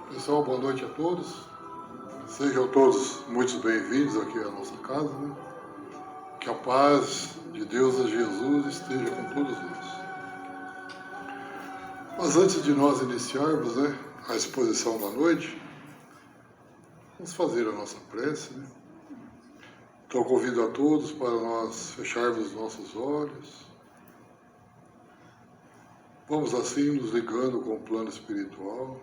Pessoal, boa noite a todos. Sejam todos muito bem-vindos aqui à nossa casa, né? Que a paz de Deus e Jesus esteja com todos nós. Mas antes de nós iniciarmos, né, a exposição da noite, vamos fazer a nossa prece, né? Então convido a todos para nós fecharmos os nossos olhos. Vamos assim nos ligando com o plano espiritual,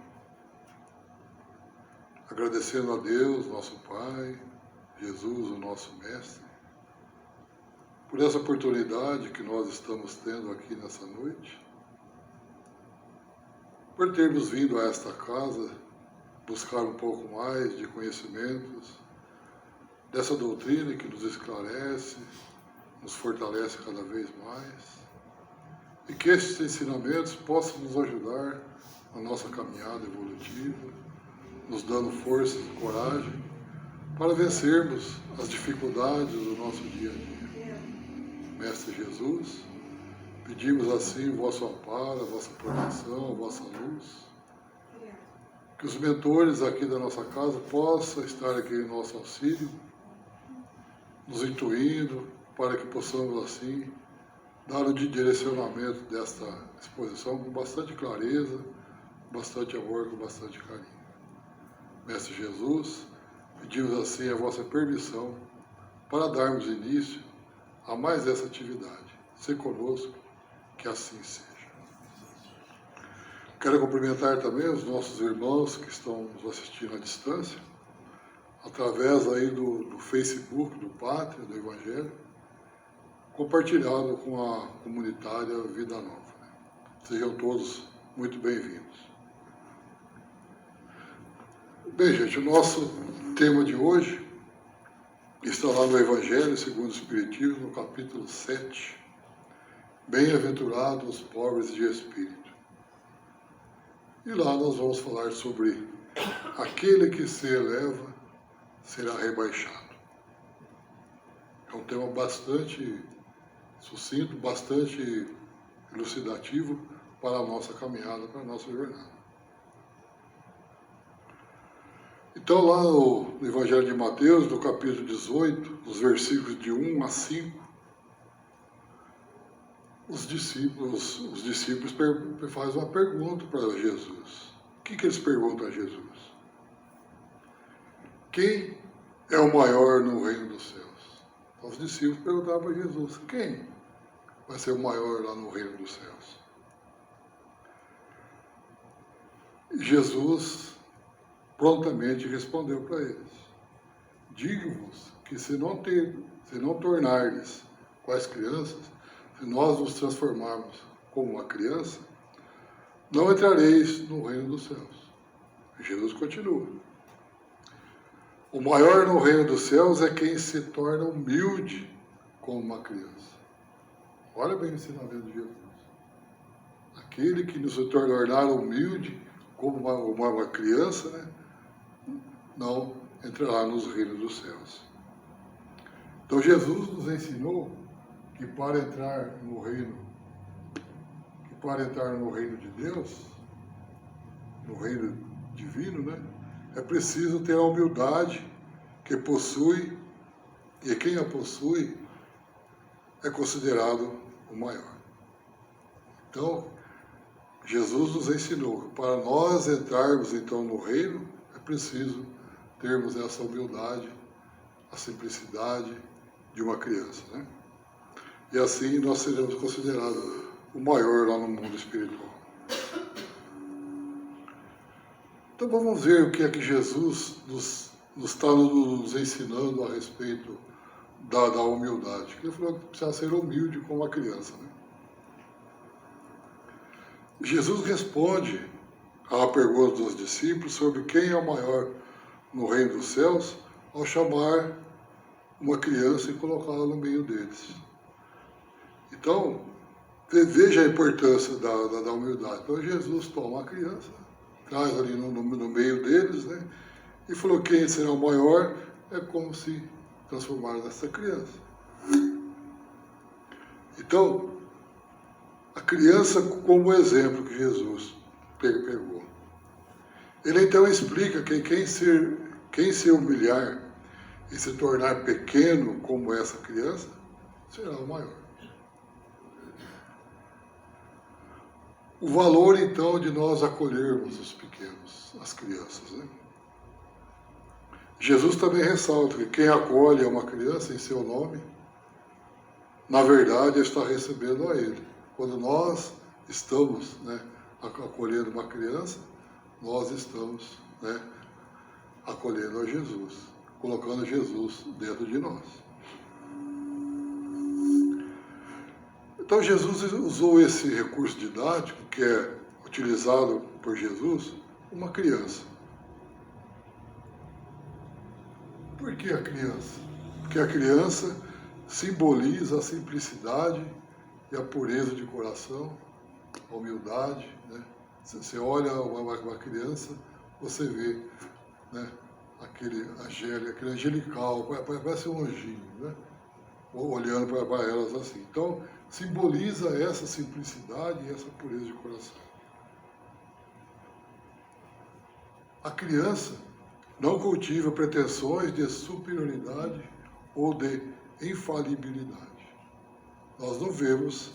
agradecendo a Deus, nosso Pai, Jesus, o nosso Mestre, por essa oportunidade que nós estamos tendo aqui nessa noite, por termos vindo a esta casa buscar um pouco mais de conhecimentos dessa doutrina que nos esclarece, nos fortalece cada vez mais, e que estes ensinamentos possam nos ajudar na nossa caminhada evolutiva, nos dando força e coragem para vencermos as dificuldades do nosso dia a dia. Mestre Jesus, pedimos assim o vosso amparo, a vossa proteção, a vossa luz, que os mentores aqui da nossa casa possam estar aqui em nosso auxílio, nos intuindo para que possamos assim dar o direcionamento desta exposição com bastante clareza, bastante amor, com bastante carinho. Mestre Jesus, pedimos assim a vossa permissão para darmos início a mais essa atividade. Se conosco, que assim seja. Quero cumprimentar também os nossos irmãos que estão nos assistindo à distância, através aí do Facebook, do Pátria, do Evangelho, compartilhado com a comunitária Vida Nova. Sejam todos muito bem-vindos. Bem, gente, o nosso tema de hoje está lá no Evangelho segundo o Espiritismo, no capítulo 7. Bem-aventurados os pobres de espírito. E lá nós vamos falar sobre aquele que se eleva será rebaixado. É um tema bastante sucinto, bastante elucidativo para a nossa caminhada, para a nossa jornada. Então, lá no Evangelho de Mateus, no capítulo 18, os versículos de 1 a 5, os discípulos fazem uma pergunta para Jesus. O que eles perguntam a Jesus? Quem é o maior no reino dos céus? Então, os discípulos perguntaram para Jesus, quem vai ser o maior lá no reino dos céus? E Jesus prontamente respondeu para eles, digo-vos que se não tornardes quais crianças, se nós nos transformarmos como uma criança, não entrareis no reino dos céus. E Jesus continua. O maior no reino dos céus é quem se torna humilde como uma criança. Olha bem o ensinamento de Jesus. Aquele que nos tornar humilde como uma criança, né, não entrará nos reinos dos céus. Então Jesus nos ensinou que para entrar no reino de Deus, no reino divino, né, é preciso ter a humildade que possui, e quem a possui é considerado o maior. Então, Jesus nos ensinou que para nós entrarmos então no reino, é preciso termos essa humildade, a simplicidade de uma criança, né? E assim nós seremos considerados o maior lá no mundo espiritual. Então vamos ver o que é que Jesus nos está nos ensinando a respeito da humildade. Ele falou que precisa ser humilde como uma criança, né? Jesus responde à pergunta dos discípulos sobre quem é o maior no reino dos céus, ao chamar uma criança e colocá-la no meio deles. Então, veja a importância da humildade. Então, Jesus toma a criança, traz ali no meio deles, né? E falou que quem será o maior é como se transformar nessa criança. Então, a criança como exemplo que Jesus pegou. Ele então explica que quem se humilhar e se tornar pequeno como essa criança, será o maior. O valor, então, de nós acolhermos os pequenos, as crianças, né? Jesus também ressalta que quem acolhe uma criança em seu nome, na verdade, está recebendo a Ele. Quando nós estamos, né, acolhendo uma criança, nós estamos, né, acolhendo a Jesus, colocando Jesus dentro de nós. Então Jesus usou esse recurso didático que é utilizado por Jesus, uma criança. Por que a criança? Porque a criança simboliza a simplicidade e a pureza de coração, a humildade, né? Você olha uma criança, você vê, né, aquele angelical, parece um anjinho, né? Olhando para elas assim. Então, simboliza essa simplicidade e essa pureza de coração. A criança não cultiva pretensões de superioridade ou de infalibilidade. Nós não vemos,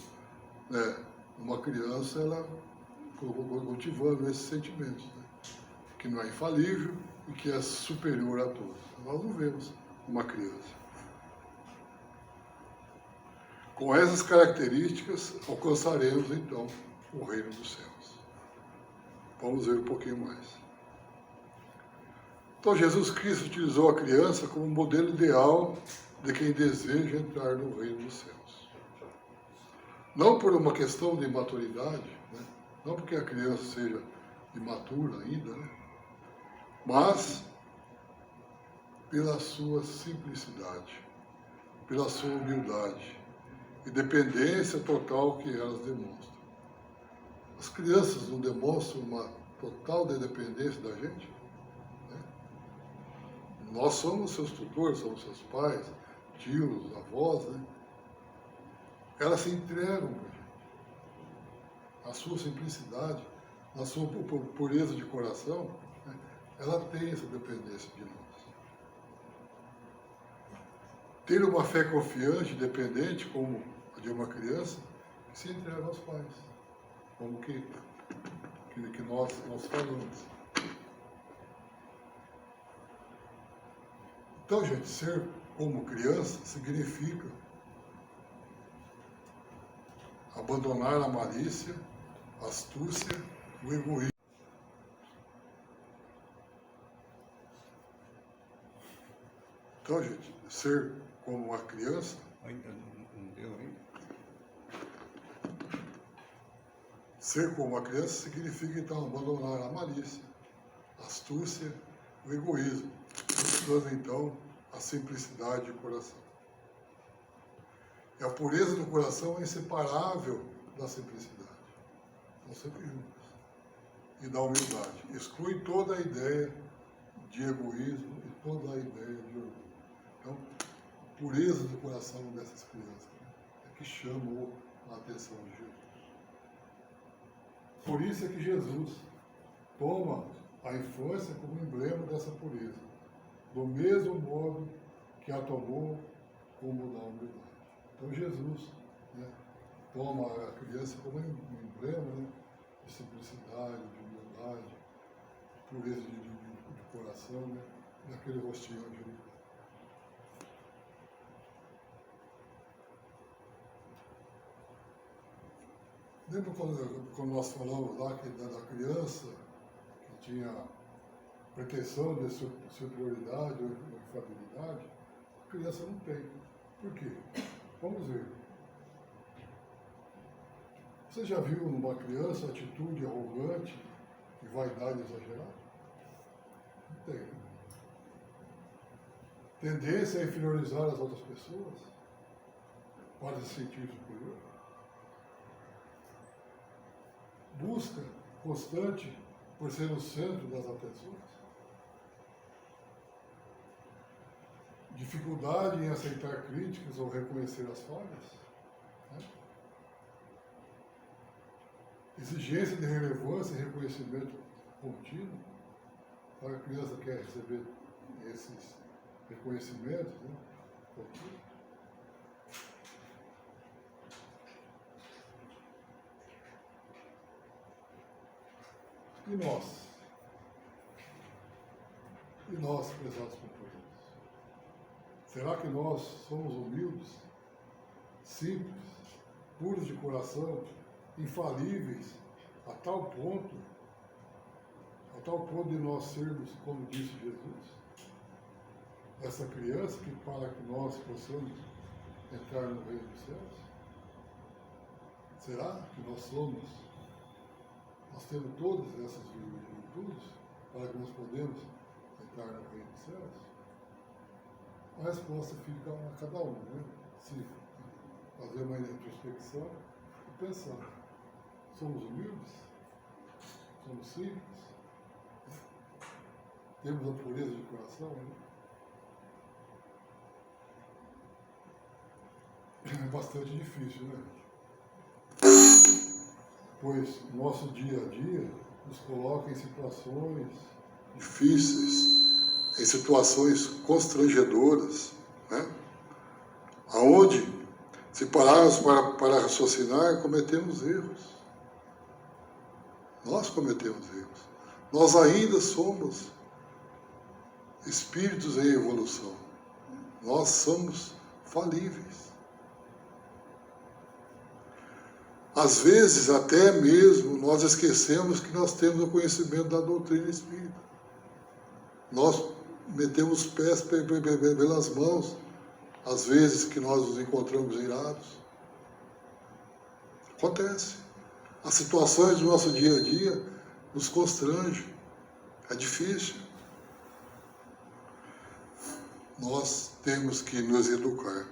né, uma criança ela cultivando esses sentimentos, né, que não é infalível e que é superior a todos. Nós não vemos uma criança. Com essas características, alcançaremos, então, o reino dos céus. Vamos ver um pouquinho mais. Então, Jesus Cristo utilizou a criança como modelo ideal de quem deseja entrar no reino dos céus. Não por uma questão de maturidade, né? Não porque a criança seja imatura ainda, né? Mas pela sua simplicidade, pela sua humildade e dependência total que elas demonstram. As crianças não demonstram uma total dependência da gente? Né? Nós somos seus tutores, somos seus pais, tios, avós, né? Elas se entregam para a gente. A sua simplicidade, a sua pureza de coração, né? Ela tem essa dependência de nós. Ter uma fé confiante, dependente, como a de uma criança, que se entrega aos pais, como que nós falamos. Então, gente, ser como criança significa abandonar a malícia, a astúcia, o egoísmo. Então, gente, ser como uma criança... Ainda não deu ainda? Ser como uma criança significa, então, abandonar a malícia, a astúcia, o egoísmo, buscando, então, a simplicidade de coração. E a pureza do coração é inseparável da simplicidade. Estão sempre juntas. E da humildade. Exclui toda a ideia de egoísmo e toda a ideia de orgulho. Então, a pureza do coração dessas crianças, né, é que chamou a atenção de Jesus. Por isso é que Jesus toma a infância como emblema dessa pureza, do mesmo modo que a tomou como da humildade. Então Jesus, né, toma a criança como um emblema, né, de simplicidade, de humildade, de pureza de coração, né, daquele rostinho angelical. Lembra quando nós falamos lá que da criança que tinha pretensão de superioridade ou infalibilidade? A criança não tem. Por quê? Vamos ver. Você já viu numa criança atitude arrogante e vaidade exagerada? Não tem. Tendência a inferiorizar as outras pessoas para se sentir superior? Busca constante por ser o centro das atenções? Dificuldade em aceitar críticas ou reconhecer as falhas? Né? Exigência de relevância e reconhecimento contínuo? Para a criança quer receber esses reconhecimentos, né? E nós? E nós, prezados companheiros? Será que nós somos humildes, simples, puros de coração, infalíveis, a tal ponto de nós sermos, como disse Jesus, essa criança que para que nós possamos entrar no reino dos céus? Será que nós temos todas essas virtudes para que nós podemos entrar no reino dos céus? A resposta fica a cada um, né? Se fazer uma introspecção e pensar. Somos humildes? Somos simples? Temos a pureza de coração, né? É bastante difícil, né? Pois nosso dia a dia nos coloca em situações difíceis, em situações constrangedoras, né? Aonde, se pararmos para raciocinar, cometemos erros. Nós cometemos erros. Nós ainda somos espíritos em evolução. Nós somos falíveis. Às vezes, até mesmo, nós esquecemos que nós temos o conhecimento da doutrina espírita. Nós metemos os pés pelas mãos, às vezes que nós nos encontramos irados. Acontece. As situações do nosso dia a dia nos constrangem. É difícil. Nós temos que nos educar.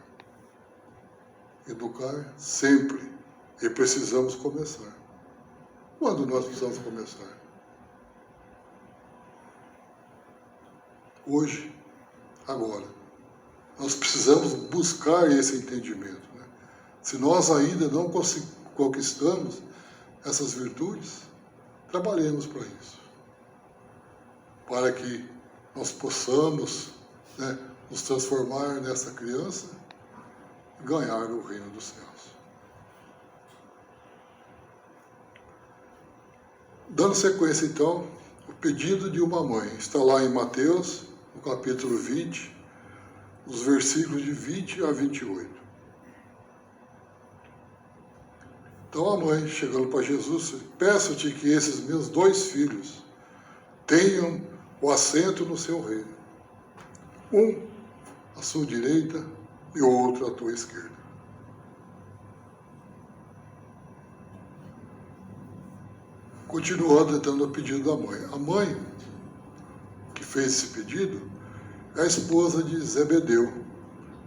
Educar sempre. E precisamos começar. Quando nós precisamos começar? Hoje, agora. Nós precisamos buscar esse entendimento, né? Se nós ainda não conquistamos essas virtudes, trabalhemos para isso. Para que nós possamos, né, nos transformar nessa criança e ganhar o reino dos céus. Dando sequência, então, o pedido de uma mãe está lá em Mateus, no capítulo 20, os versículos de 20 a 28. Então a mãe, chegando para Jesus, peço-te que esses meus 2 filhos tenham o assento no seu reino. Um à sua direita e o outro à tua esquerda. Continuando então no pedido da mãe. A mãe que fez esse pedido é a esposa de Zebedeu.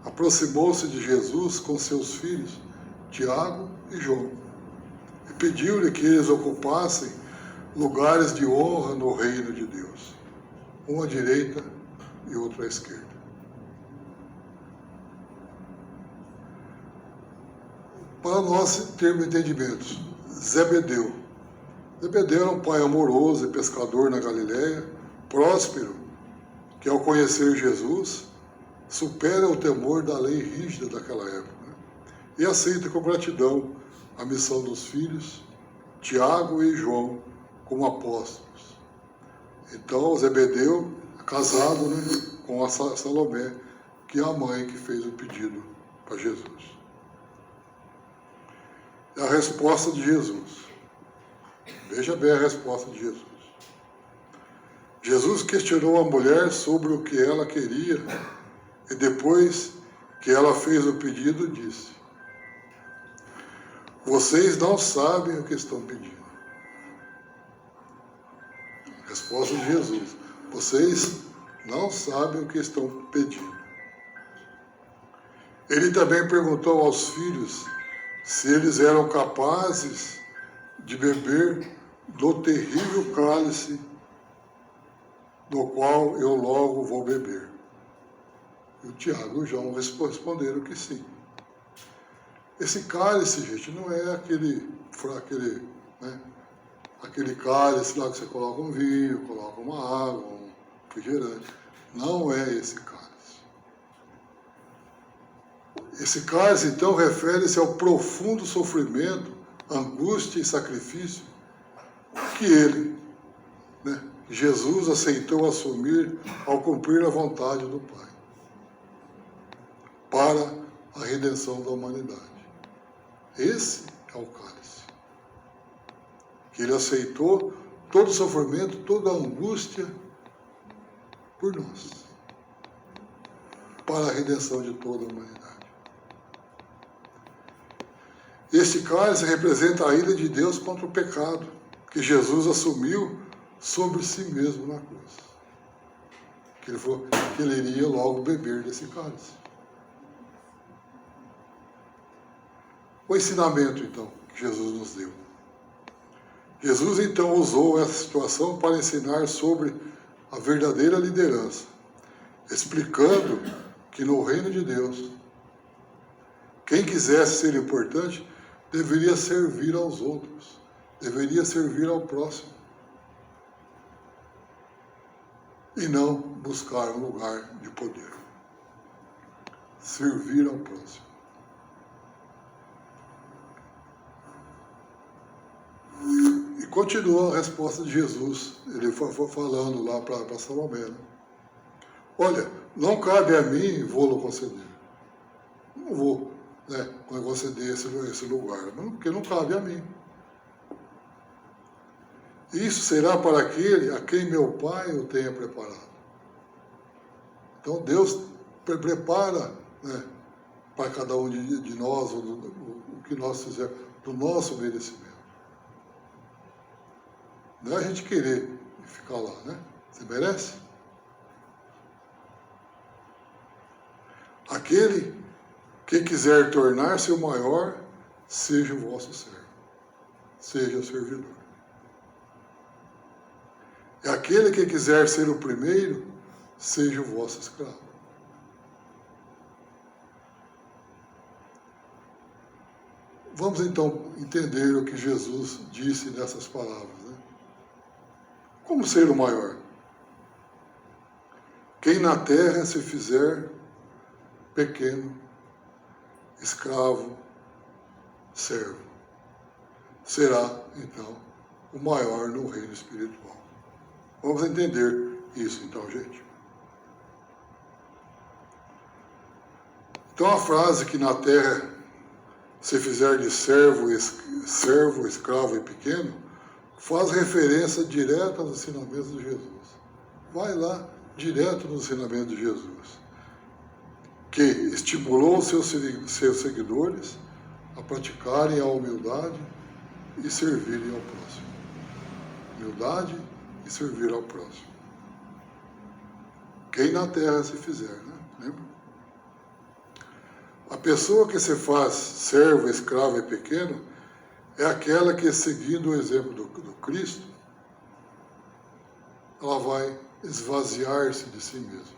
Aproximou-se de Jesus com seus filhos, Tiago e João, e pediu-lhe que eles ocupassem lugares de honra no reino de Deus, um à direita e outro à esquerda. Para nós termos entendimento, Zebedeu era um pai amoroso e pescador na Galileia, próspero, que ao conhecer Jesus, supera o temor da lei rígida daquela época, né? E aceita com gratidão a missão dos filhos, Tiago e João, como apóstolos. Então, Zebedeu, casado, né, com a Salomé, que é a mãe que fez o pedido para Jesus. E a resposta de Jesus. Veja bem a resposta de Jesus. Jesus questionou a mulher sobre o que ela queria e depois que ela fez o pedido, disse: vocês não sabem o que estão pedindo. Resposta de Jesus: vocês não sabem o que estão pedindo. Ele também perguntou aos filhos se eles eram capazes de beber do terrível cálice do qual eu logo vou beber. E o Tiago e o João responderam que sim. Esse cálice, gente, não é aquele, né, aquele cálice lá que você coloca um vinho, coloca uma água, um refrigerante. Não é esse cálice. Esse cálice, então, refere-se ao profundo sofrimento, angústia e sacrifício que ele, Jesus, aceitou assumir ao cumprir a vontade do Pai, para a redenção da humanidade. Esse é o cálice. Que ele aceitou todo o sofrimento, toda a angústia por nós, para a redenção de toda a humanidade. Este cálice representa a ira de Deus contra o pecado, que Jesus assumiu sobre si mesmo na cruz. Que ele iria logo beber desse cálice. O ensinamento, então, que Jesus nos deu. Jesus, então, usou essa situação para ensinar sobre a verdadeira liderança, explicando que no reino de Deus, quem quisesse ser importante deveria servir aos outros, deveria servir ao próximo, e não buscar um lugar de poder. Servir ao próximo. E continua a resposta de Jesus, ele foi falando lá para Salomé. Olha, não cabe a mim, vou-lo conceder. Não vou conceder esse lugar, porque não cabe a mim. Isso será para aquele a quem meu Pai o tenha preparado. Então Deus prepara para cada um de nós o que nós fizermos, do nosso merecimento. Não é a gente querer ficar lá, né? Você merece? Aquele que quiser tornar-se o maior, seja o vosso servo, seja o servidor. E aquele que quiser ser o primeiro, seja o vosso escravo. Vamos então entender o que Jesus disse nessas palavras. Como ser o maior? Quem na terra se fizer pequeno, escravo, servo, será então o maior no reino espiritual. Vamos entender isso então, gente. Então a frase que na terra se fizer de servo, escravo e pequeno, faz referência direta aos ensinamentos de Jesus. Vai lá, direto nos ensinamentos de Jesus, que estimulou seus seguidores a praticarem a humildade e servirem ao próximo. Humildade e servir ao próximo. Quem na terra se fizer, Lembra? A pessoa que se faz servo, escravo e pequeno é aquela que, seguindo o exemplo do Cristo, ela vai esvaziar-se de si mesma.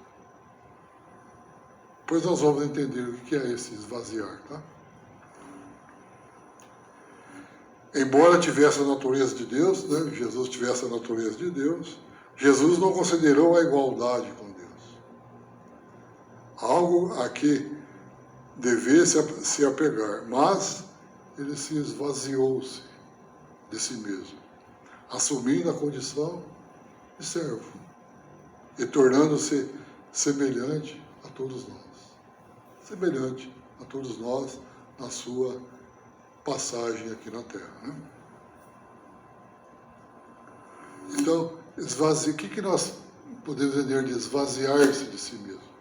Pois nós vamos entender o que é esse esvaziar, tá? Embora tivesse a natureza de Deus, Jesus tivesse a natureza de Deus, Jesus não considerou a igualdade com Deus algo a que devesse se apegar, mas ele se esvaziou-se de si mesmo, assumindo a condição de servo e tornando-se semelhante a todos nós. Semelhante a todos nós na sua passagem aqui na Terra. Então, o que nós podemos entender de esvaziar-se de si mesmo?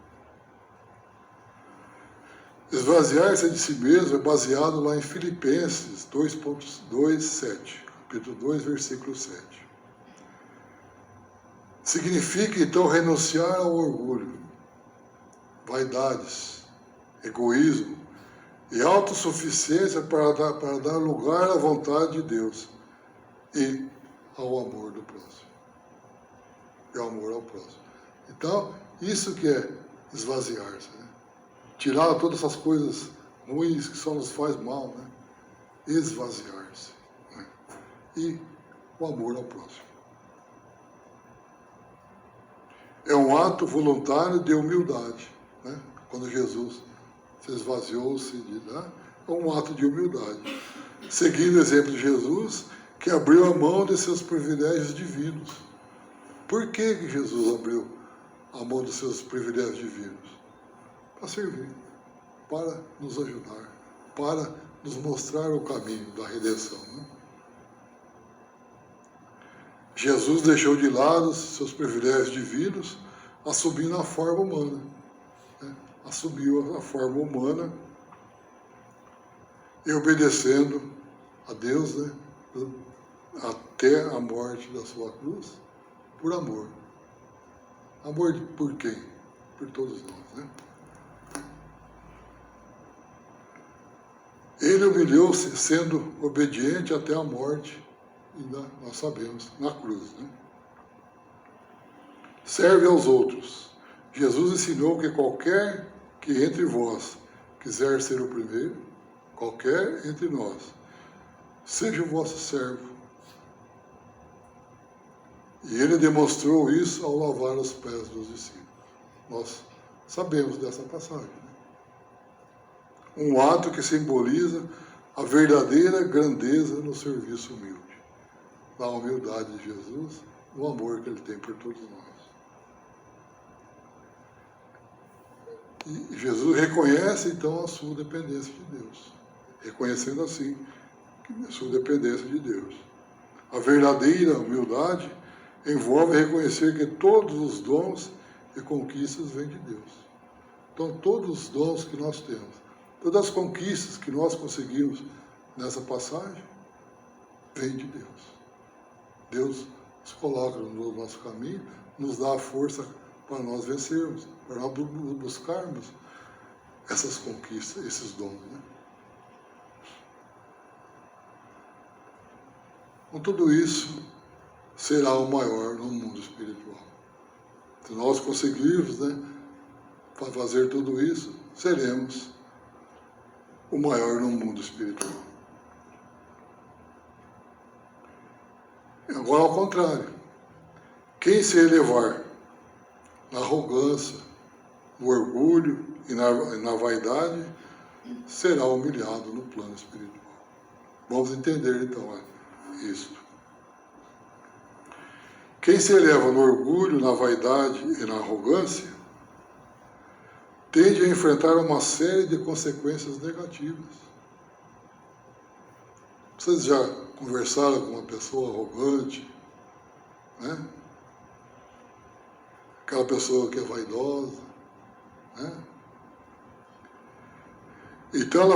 Esvaziar-se de si mesmo é baseado lá em Filipenses 2.2:7, capítulo 2, versículo 7. Significa, então, renunciar ao orgulho, vaidades, egoísmo e autossuficiência para dar lugar à vontade de Deus e ao amor do próximo. E ao amor ao próximo. Então, isso que é esvaziar-se, tirar todas essas coisas ruins que só nos faz mal, esvaziar-se, e o amor ao próximo. É um ato voluntário de humildade, né? Quando Jesus se esvaziou-se é um ato de humildade. Seguindo o exemplo de Jesus, que abriu a mão de seus privilégios divinos. Por que Jesus abriu a mão dos seus privilégios divinos? Para servir, para nos ajudar, para nos mostrar o caminho da redenção, né? Jesus deixou de lado seus privilégios divinos, assumindo a forma humana, né? Assumiu a forma humana e obedecendo a Deus, né? Até a morte da sua cruz, por amor. Amor por quem? Por todos nós, né? Ele humilhou-se sendo obediente até a morte, e nós sabemos, na cruz, né? Serve aos outros. Jesus ensinou que qualquer que entre vós quiser ser o primeiro, qualquer entre nós, seja o vosso servo. E ele demonstrou isso ao lavar os pés dos discípulos. Nós sabemos dessa passagem, né? Um ato que simboliza a verdadeira grandeza no serviço humilde, da humildade de Jesus, do amor que ele tem por todos nós. E Jesus reconhece, então, a sua dependência de Deus, reconhecendo assim a sua dependência de Deus. A verdadeira humildade envolve reconhecer que todos os dons e conquistas vêm de Deus. Então, todos os dons que nós temos, todas as conquistas que nós conseguimos nessa passagem, vêm de Deus. Deus nos coloca no nosso caminho, nos dá a força para nós vencermos, para nós buscarmos essas conquistas, esses dons, né? Com tudo isso, será o maior no mundo espiritual. Se nós conseguirmos, né, fazer tudo isso, seremos o maior no mundo espiritual. Agora, ao contrário, quem se elevar na arrogância, no orgulho e na vaidade, será humilhado no plano espiritual. Vamos entender, então, isto. Quem se eleva no orgulho, na vaidade e na arrogância, tende a enfrentar uma série de consequências negativas. Vocês já conversaram com uma pessoa arrogante, né? Aquela pessoa que é vaidosa, né? Então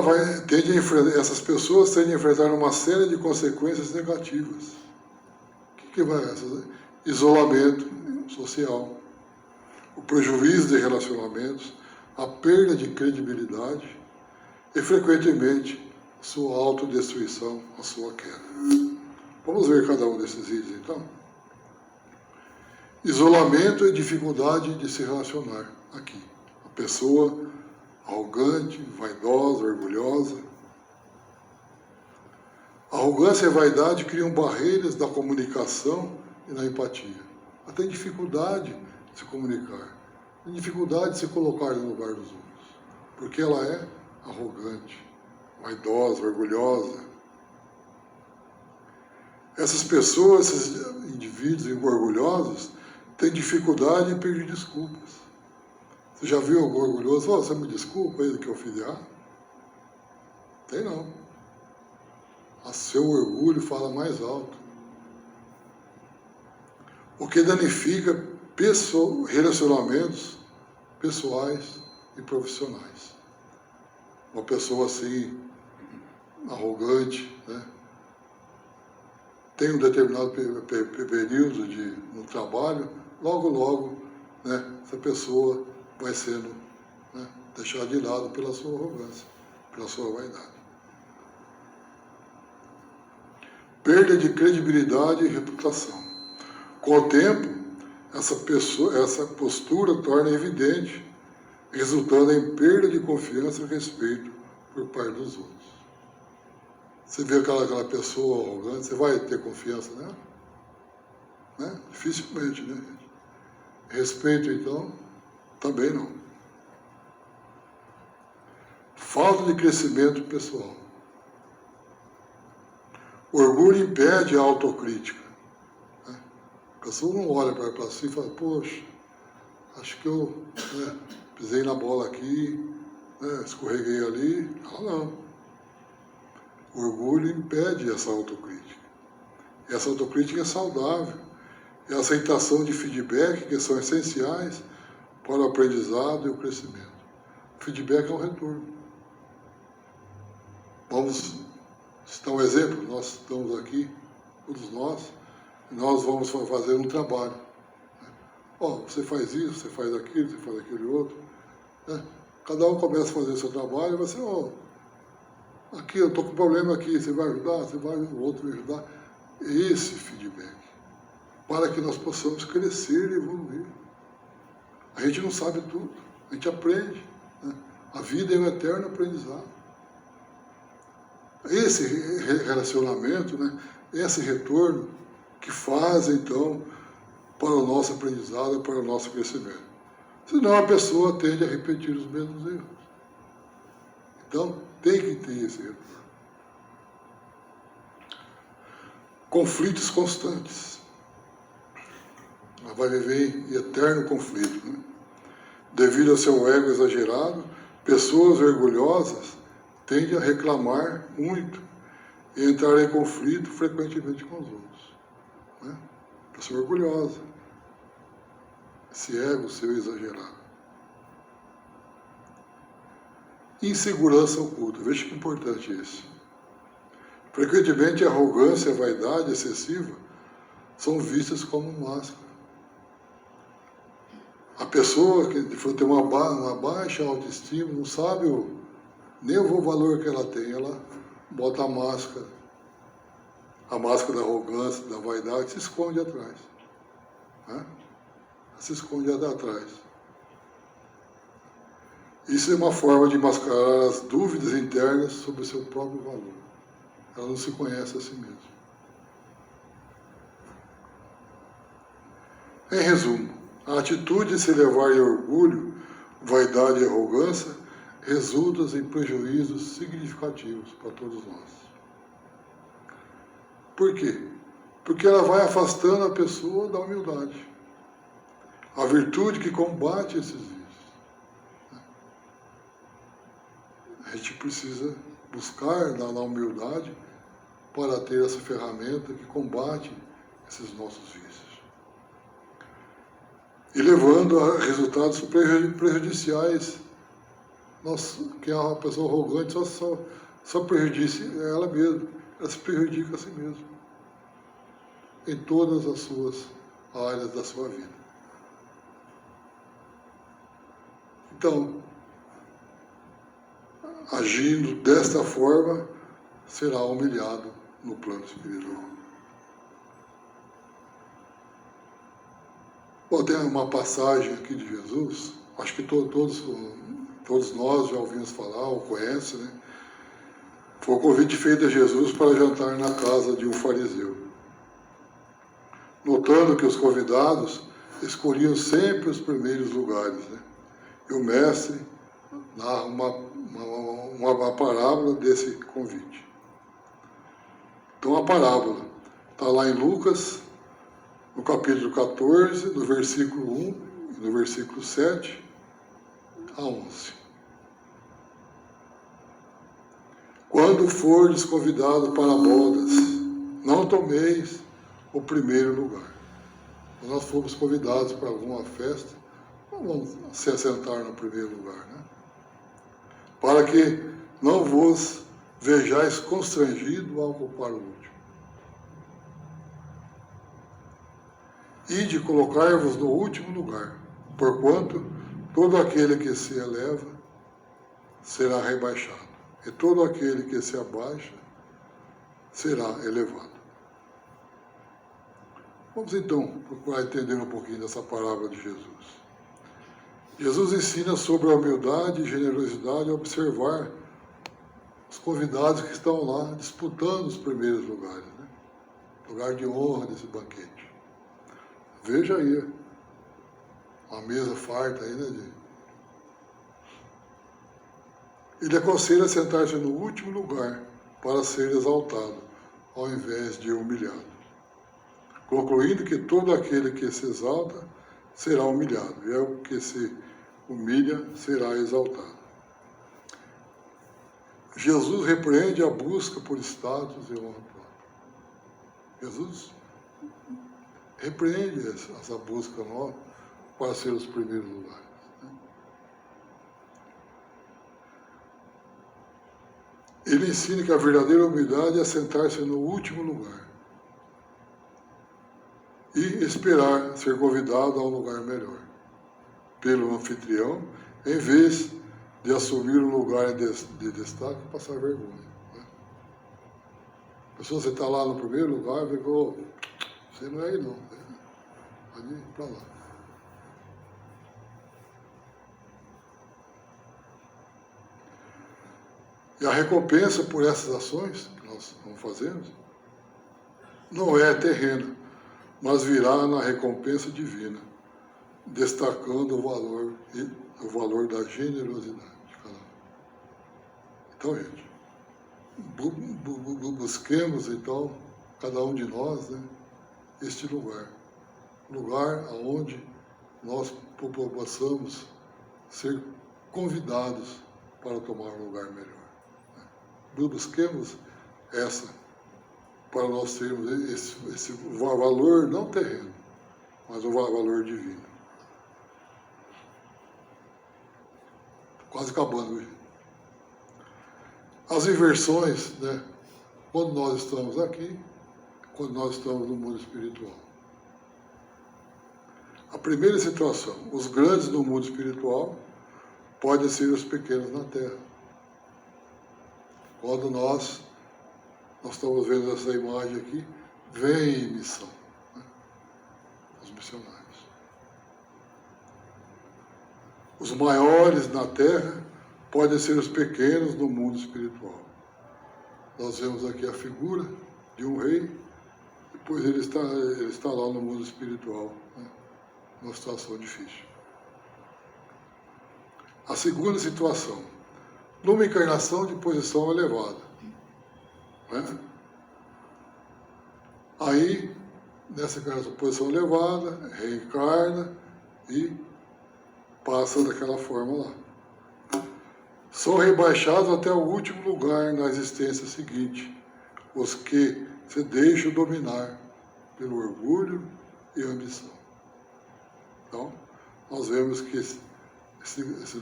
essas pessoas tendem a enfrentar uma série de consequências negativas. O que vai essas? Isolamento social, o prejuízo de relacionamentos, a perda de credibilidade e, frequentemente, sua autodestruição, a sua queda. Vamos ver cada um desses itens, então? Isolamento e dificuldade de se relacionar aqui. A pessoa arrogante, vaidosa, orgulhosa. Arrogância e vaidade criam barreiras da comunicação e na empatia. Ela tem dificuldade de se comunicar, tem dificuldade de se colocar no lugar dos outros, porque ela é arrogante, vaidosa, orgulhosa. Essas pessoas, esses indivíduos orgulhosos, têm dificuldade em pedir desculpas. Você já viu algum orgulhoso? Oh, você me desculpa aí do que eu fiz errado? Tem não. O seu orgulho fala mais alto. O que danifica relacionamentos pessoais e profissionais. Uma pessoa assim, arrogante, né? Tem um determinado período no trabalho, logo, né, essa pessoa vai sendo, né, deixada de lado pela sua arrogância, pela sua vaidade. Perda de credibilidade e reputação. Com o tempo, essa postura torna evidente, resultando em perda de confiança e respeito por parte dos outros. Você vê aquela pessoa arrogante, você vai ter confiança nela? Dificilmente, né? Respeito, então, também não. Falta de crescimento pessoal. Orgulho impede a autocrítica. Né? A pessoa não olha para si e fala, poxa, acho que eu pisei na bola aqui, escorreguei ali. Não. O orgulho impede essa autocrítica. E essa autocrítica é saudável. É a aceitação de feedback que são essenciais para o aprendizado e o crescimento. O feedback é um retorno. Vamos citar um exemplo. Nós estamos aqui, todos nós, e nós vamos fazer um trabalho. Você faz isso, você faz aquele outro. Cada um começa a fazer o seu trabalho e vai ser, aqui eu estou com problema aqui, você vai ajudar, o outro vai ajudar. Esse feedback, para que nós possamos crescer e evoluir. A gente não sabe tudo, a gente aprende. Né? A vida é um eterno aprendizado. Esse relacionamento, né? Esse retorno que faz, então, para o nosso aprendizado, para o nosso crescimento. Senão a pessoa tende a repetir os mesmos erros. Então, tem que ter esse retorno. Conflitos constantes. Ela vai viver em eterno conflito. Né? Devido ao seu ego exagerado, pessoas orgulhosas tendem a reclamar muito e entrar em conflito frequentemente com os outros. Né? Pessoa orgulhosa. Esse ego seu exagerado. Insegurança oculta. Veja que importante isso. Frequentemente a arrogância e a vaidade excessiva são vistas como máscara. A pessoa que tem uma baixa autoestima, não sabe nem o valor que ela tem, ela bota a máscara da arrogância, da vaidade, se esconde atrás. Né? Se esconde atrás. Isso é uma forma de mascarar as dúvidas internas sobre o seu próprio valor. Ela não se conhece a si mesma. Em resumo, a atitude de se levar em orgulho, vaidade e arrogância resultam em prejuízos significativos para todos nós. Por quê? Porque ela vai afastando a pessoa da humildade. A virtude que combate esses vícios. A gente precisa buscar na humildade para ter essa ferramenta que combate esses nossos vícios. E levando a resultados prejudiciais. Que é uma pessoa arrogante só prejudica ela mesma, ela se prejudica a si mesma. Em todas as suas áreas da sua vida. Então, agindo desta forma, será humilhado no plano espiritual. Bom, tem uma passagem aqui de Jesus, acho que todos nós já ouvimos falar ou conhecem, né? Foi o convite feito a Jesus para jantar na casa de um fariseu. Notando que os convidados escolhiam sempre os primeiros lugares, né? E o mestre narra uma parábola desse convite. Então a parábola está lá em Lucas, no capítulo 14, no versículo 1 e no versículo 7 a 11. Quando fordes convidado para bodas, não tomeis o primeiro lugar. Quando nós formos convidados para alguma festa, não vamos se assentar no primeiro lugar, né? Para que não vos vejais constrangido a ocupar o último. E de colocar-vos no último lugar, porquanto todo aquele que se eleva será rebaixado, e todo aquele que se abaixa será elevado. Vamos então procurar entender um pouquinho dessa parábola de Jesus. Jesus ensina sobre a humildade e generosidade ao observar os convidados que estão lá disputando os primeiros lugares, né? Lugar de honra desse banquete. Veja aí, uma mesa farta aí, né? Ele aconselha sentar-se no último lugar para ser exaltado, ao invés de humilhado, concluindo que todo aquele que se exalta será humilhado, e o que se humilha será exaltado. Jesus repreende a busca por status e honra própria. Jesus repreende essa busca nossa para ser os primeiros lugares. Ele ensina que a verdadeira humildade é sentar-se no último lugar e esperar ser convidado a um lugar melhor pelo anfitrião, em vez de assumir um lugar de destaque e passar vergonha. Né? A pessoa, você está lá no primeiro lugar, e ficou, você não é aí não, né? Pode ir para lá. E a recompensa por essas ações que nós estamos fazendo não é terrena, mas virá na recompensa divina, destacando o valor da generosidade de cada um. Então, gente, busquemos, então, cada um de nós, né, este lugar onde nós possamos ser convidados para tomar um lugar melhor. Busquemos essa, para nós termos esse valor não terreno, mas o valor divino. Quase acabando, gente. As inversões, né? Quando nós estamos aqui, quando nós estamos no mundo espiritual. A primeira situação, os grandes no mundo espiritual podem ser os pequenos na Terra. Quando nós estamos vendo essa imagem aqui, vem em missão, né? Os missionários. Os maiores na Terra podem ser os pequenos no mundo espiritual. Nós vemos aqui a figura de um rei, depois ele está lá no mundo espiritual, né? Numa situação difícil. A segunda situação, numa encarnação de posição elevada. Né? Aí, nessa encarnação de posição elevada, reencarna e passa daquela forma lá. São rebaixados até o último lugar na existência seguinte, os que se deixam dominar pelo orgulho e ambição. Então, nós vemos que esse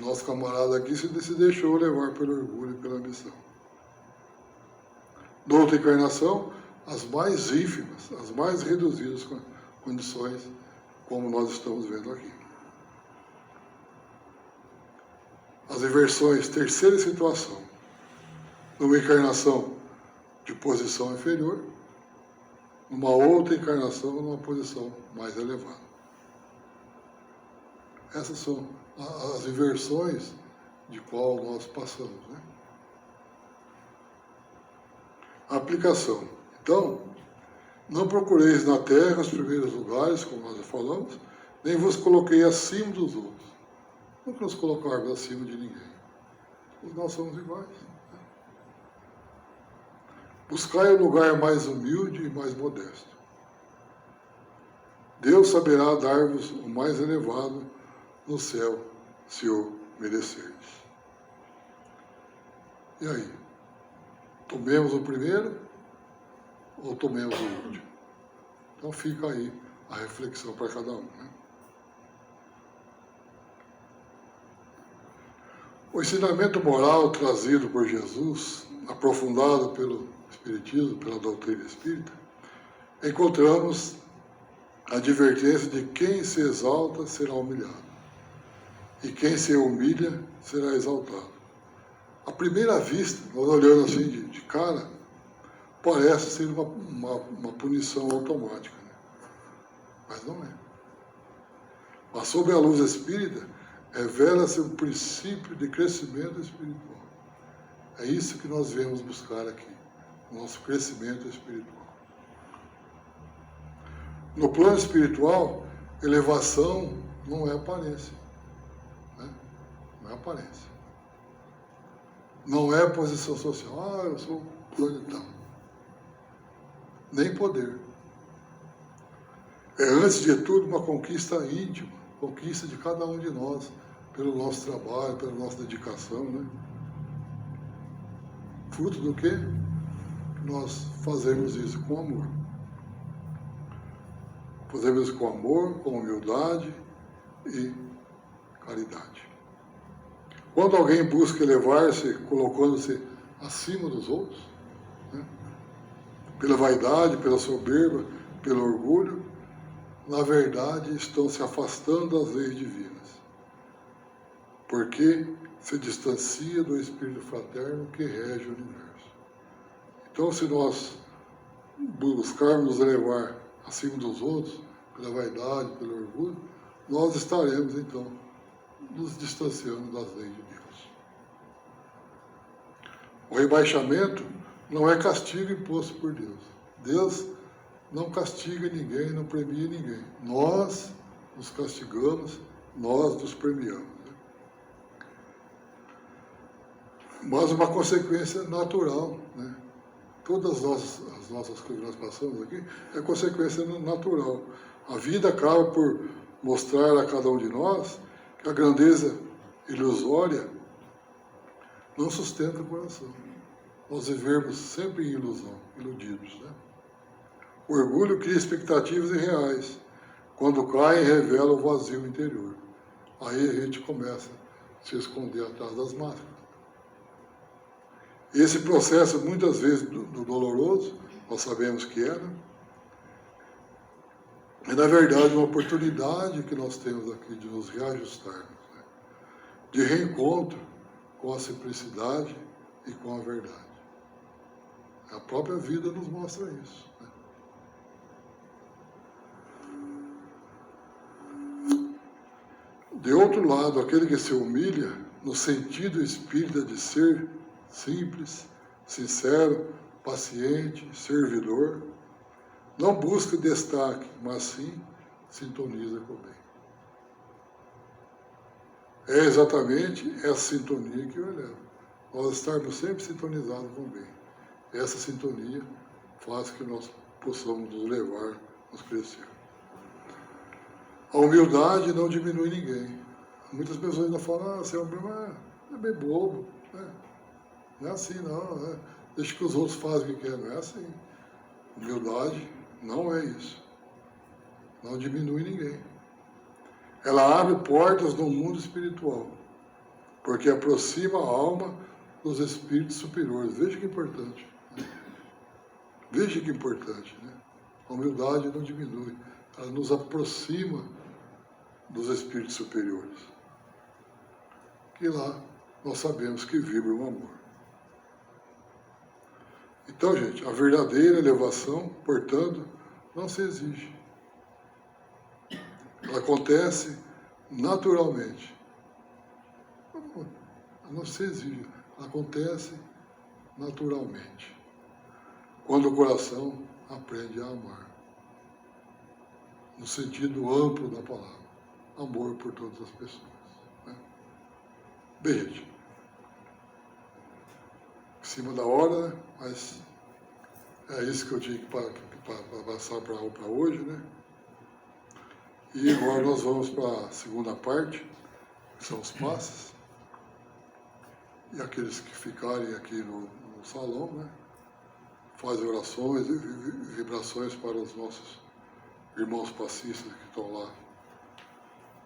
nosso camarada aqui se deixou levar pelo orgulho e pela ambição. Noutra encarnação, as mais ínfimas, as mais reduzidas condições, como nós estamos vendo aqui. As inversões, terceira situação, numa encarnação de posição inferior, numa outra encarnação, numa posição mais elevada. Essas são as inversões de qual nós passamos, né? A aplicação. Então, não procureis na terra os primeiros lugares, como nós já falamos, nem vos coloquei acima dos outros. Nunca nos colocarmos acima de ninguém. Nós somos iguais. Né? Buscai o lugar mais humilde e mais modesto. Deus saberá dar-vos o mais elevado no céu, se o merecerdes. E aí? Tomemos o primeiro ou tomemos o último? Então fica aí a reflexão para cada um. Né? O ensinamento moral trazido por Jesus, aprofundado pelo Espiritismo, pela doutrina espírita, encontramos a advertência de quem se exalta será humilhado. E quem se humilha será exaltado. À primeira vista, nós olhando assim de cara, parece ser uma punição automática. Né? Mas não é. Mas sob a luz espírita, revela-se um princípio de crescimento espiritual. É isso que nós viemos buscar aqui, o nosso crescimento espiritual. No plano espiritual, elevação não é aparência. Né? Não é aparência. Não é posição social. Ah, eu sou fulano e tal. Nem poder. É, antes de tudo, uma conquista íntima, conquista de cada um de nós, pelo nosso trabalho, pela nossa dedicação, né? Fruto do quê? Nós fazemos isso com amor. Fazemos isso com amor, com humildade e caridade. Quando alguém busca elevar-se, colocando-se acima dos outros, né? Pela vaidade, pela soberba, pelo orgulho, na verdade estão se afastando das leis divinas, porque se distancia do Espírito fraterno que rege o universo. Então, se nós buscarmos nos elevar acima dos outros, pela vaidade, pelo orgulho, nós estaremos, então, nos distanciando das leis de Deus. O rebaixamento não é castigo imposto por Deus. Deus não castiga ninguém, não premia ninguém. Nós nos castigamos, nós nos premiamos. Né? Mas uma consequência natural, né? Todas as nossas coisas que nós passamos aqui é consequência natural. A vida acaba por mostrar a cada um de nós que a grandeza ilusória não sustenta o coração. Nós vivemos sempre em ilusão, iludidos. Né? O orgulho cria expectativas irreais. Quando cai, revela o vazio interior. Aí a gente começa a se esconder atrás das máscaras. Esse processo, muitas vezes, do doloroso, nós sabemos que era, é, na verdade, uma oportunidade que nós temos aqui de nos reajustarmos, né? De reencontro com a simplicidade e com a verdade. A própria vida nos mostra isso. Né? De outro lado, aquele que se humilha, no sentido espírita de ser simples, sincero, paciente, servidor, não busca destaque, mas sim sintoniza com o bem. É exatamente essa sintonia que o eleva. Nós estarmos sempre sintonizados com o bem. Essa sintonia faz que nós possamos nos levar, nos crescer. A humildade não diminui ninguém. Muitas pessoas ainda falam, você é humilde, mas é bem bobo. Né? Não é assim, não. Né? Deixa que os outros fazem o que querem. Não é assim. Humildade não é isso. Não diminui ninguém. Ela abre portas no mundo espiritual, porque aproxima a alma dos espíritos superiores. Veja que importante. Né? Veja que importante. Né? A humildade não diminui. Ela nos aproxima dos espíritos superiores. Que lá nós sabemos que vibra o amor. Então, gente, a verdadeira elevação, portanto, não se exige. Ela acontece naturalmente. Não se exige. Ela acontece naturalmente. Quando o coração aprende a amar. No sentido amplo da palavra. Amor por todas as pessoas. Né? Bem, gente. Em cima da hora, né? Mas é isso que eu tinha para passar para hoje, né? E agora nós vamos para a segunda parte, que são os passes. E aqueles que ficarem aqui no salão, né? Fazem orações e vibrações para os nossos irmãos passistas que estão lá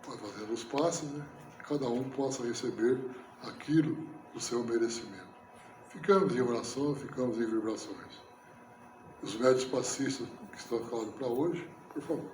fazendo os passes, né? Que cada um possa receber aquilo do seu merecimento. Ficamos em oração, ficamos em vibrações. Os médios passistas que estão falando para hoje, por favor.